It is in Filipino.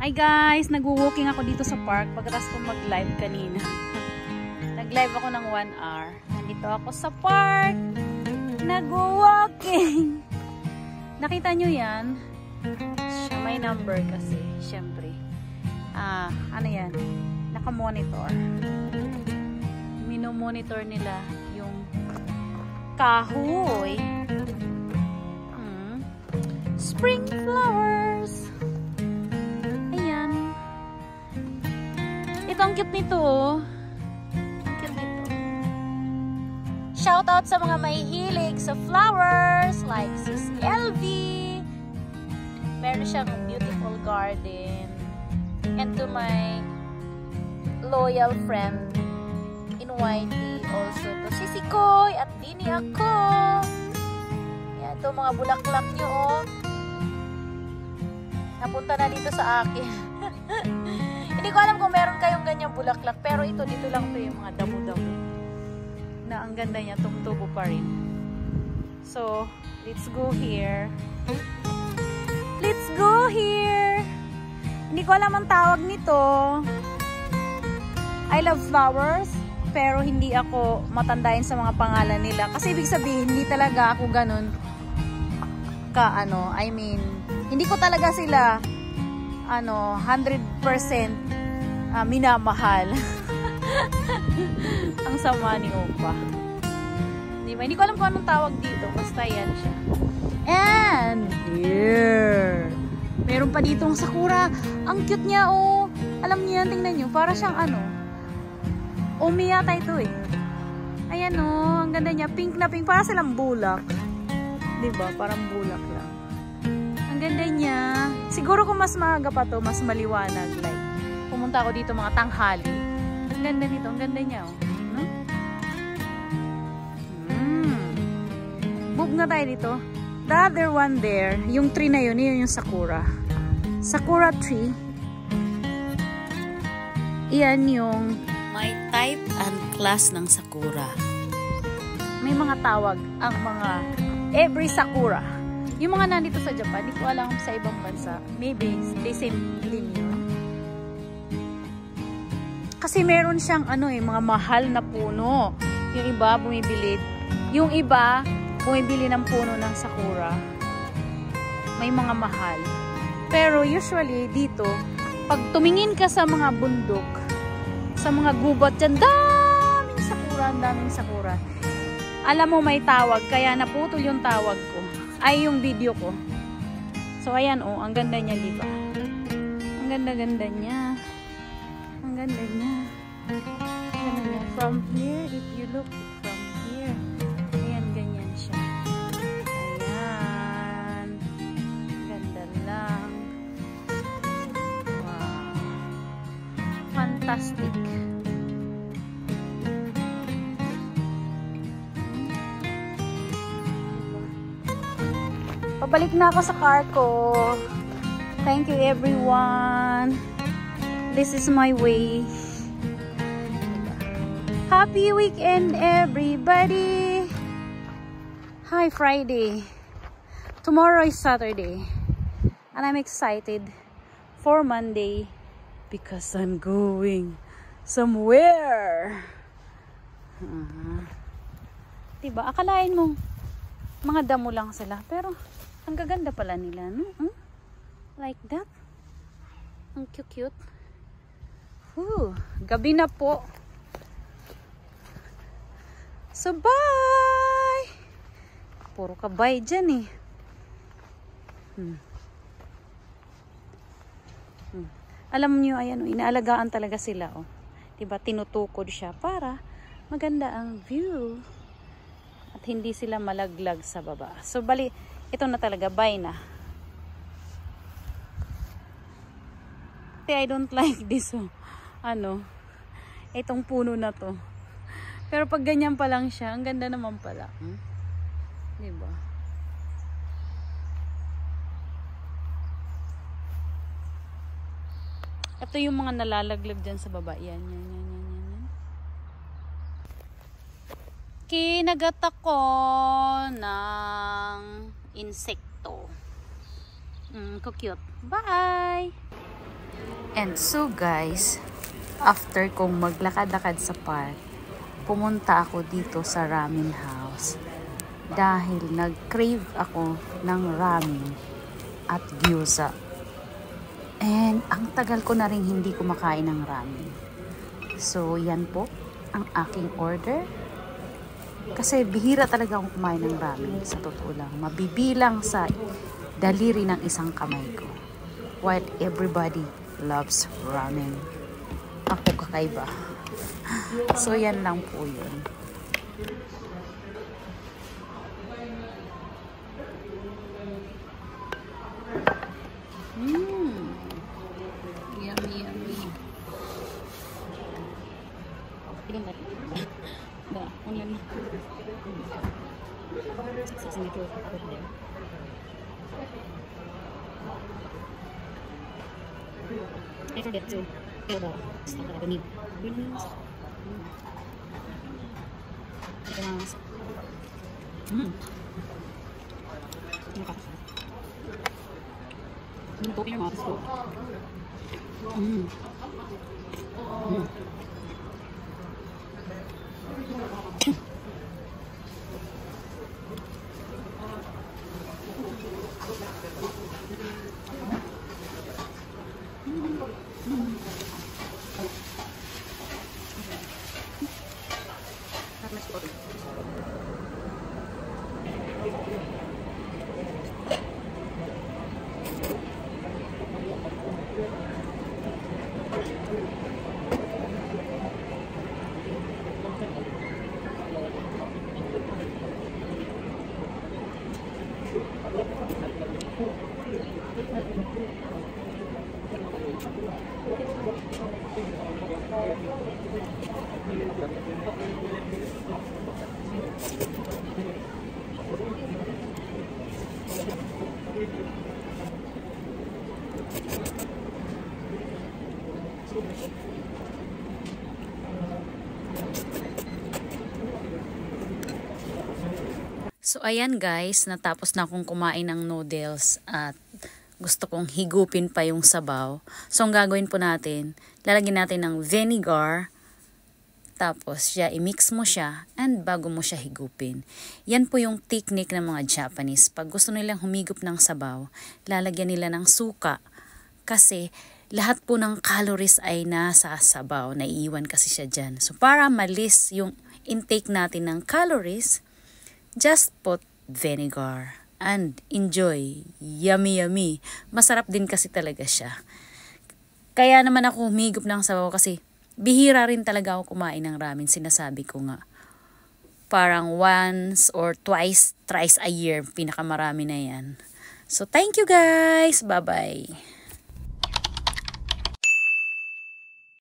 Hi guys! Nag-walking ako dito sa park pagkatapos kong mag-live kanina. Nag-live ako ng 1 hour. Nandito ako sa park. Nag-walking. Nakita nyo yan? Siya may number kasi. Siyempre. Ano yan? Naka-monitor. Mino-monitor nila yung kahoy. Spring flowers. Ito, ang cute nito. Ang cute nito. Shout out sa mga mahihilig sa flowers like Sis LV. Meron siyang beautiful garden. And to my loyal friend in YT also to Sisi Koy at Dini ako. Yan, ito mga bulaklak nyo oh. Napunta na dito sa akin. Hindi ko alam kung meron kayong ganyang bulaklak, pero ito, dito lang ito yung mga damo-damo. Na ang ganda niya, tumutubo pa rin. So, let's go here. Let's go here! Hindi ko alam ang tawag nito. I love flowers, pero hindi ako matandain sa mga pangalan nila. Kasi ibig sabihin, hindi talaga ako ganun I mean, hindi ko talaga sila 100% minamahal. Ang sama ni Opa. Hindi ko alam kung anong tawag dito. Basta yan siya. And here. Meron pa ditong sakura. Ang cute niya oh. Alam niyo yan, tingnan niyo. Para siyang Umi yata ito eh. Ayan oh. Ang ganda niya. Pink na pink. Para silang bulak. Diba? Parang bulak lang. Ang ganda niya. Siguro kung mas maaga pa to, mas maliwanag. Like, pumunta ako dito mga tanghali. Ang ganda nito. Ang ganda niya. Oh. Move na tayo dito. The other one there, yung tree na yun, yun yung sakura. Sakura tree. Iyan yung may type and class ng sakura. May mga tawag ang mga every sakura. Yung mga nandito sa Japan, hindi ko alam sa ibang bansa. Maybe, the same din yun. Kasi meron siyang mga mahal na puno. Yung iba, bumibili. Yung iba, bumibili ng puno ng sakura. May mga mahal. Pero usually, dito, pag tumingin ka sa mga bundok, sa mga gubat dyan, daming sakura. Alam mo may tawag, kaya naputol yung tawag ko. Ay, yung video ko. So, ayan oh, ang ganda niya, diba? Ang ganda-ganda niya. Ang ganda niya. Ang ganda niya. From here, if you look from here, ayan, ganyan siya. Ayan. Ganda lang. Wow. Fantastic. Pabalik na ako sa car ko. Thank you everyone. This is my way. Happy weekend everybody. Hi Friday. Tomorrow is Saturday. And I'm excited for Monday because I'm going somewhere. Diba? Akalain mo mga damo lang sila. Pero ang gaganda pala nila, no? Like that. Ang cute-cute. Gabi na po. So, bye! Puro kabay dyan eh. Alam nyo, ayan, inaalagaan talaga sila. Oh. Diba, tinutukod siya para maganda ang view. At hindi sila malaglag sa baba. So, ito na talaga, bye na. I don't like this. Itong puno na to. Pero pag ganyan pa lang siya, ang ganda naman pala. Diba? Ito yung mga nalalaglag dyan sa baba. Yan. Kinagat ako ng insekto. Cute. Bye! And so guys, after kong maglakad-lakad sa park, pumunta ako dito sa ramen house dahil nag-crave ako ng ramen at gyoza. And ang tagal ko na rin hindi kumakain ng ramen. So yan po ang aking order. Kasi bihira talaga akong kumain ng ramen, sa totoo lang. Mabibilang sa daliri ng isang kamay ko. While everybody loves ramen, ako kakaiba. So yan lang po yun. Yummy, yummy. Ilan ba? Ba, online. Sa metro ako din. I forget to tell the stuff that I need. Greens. Ito nakakasarap. Don't open your mouth, it's good. So ayan guys, natapos na akong kumain ng noodles at gusto kong higupin pa yung sabaw. So ang gagawin po natin, lalagyan natin ng vinegar, tapos i-mix mo siya and bago mo siya higupin. Yan po yung technique ng mga Japanese. Pag gusto nilang humigup ng sabaw, lalagyan nila ng suka kasi lahat po ng calories ay nasa sabaw, naiiwan kasi siya dyan. So para malis yung intake natin ng calories, just put vinegar and enjoy. Yummy, yummy. Masarap din kasi talaga siya. Kaya naman ako humigup ng sabaw kasi bihira rin talaga ako kumain ng ramen. Sinasabi ko nga. Parang once or twice, thrice a year. Pinakamarami na yan. So, thank you guys. Bye-bye.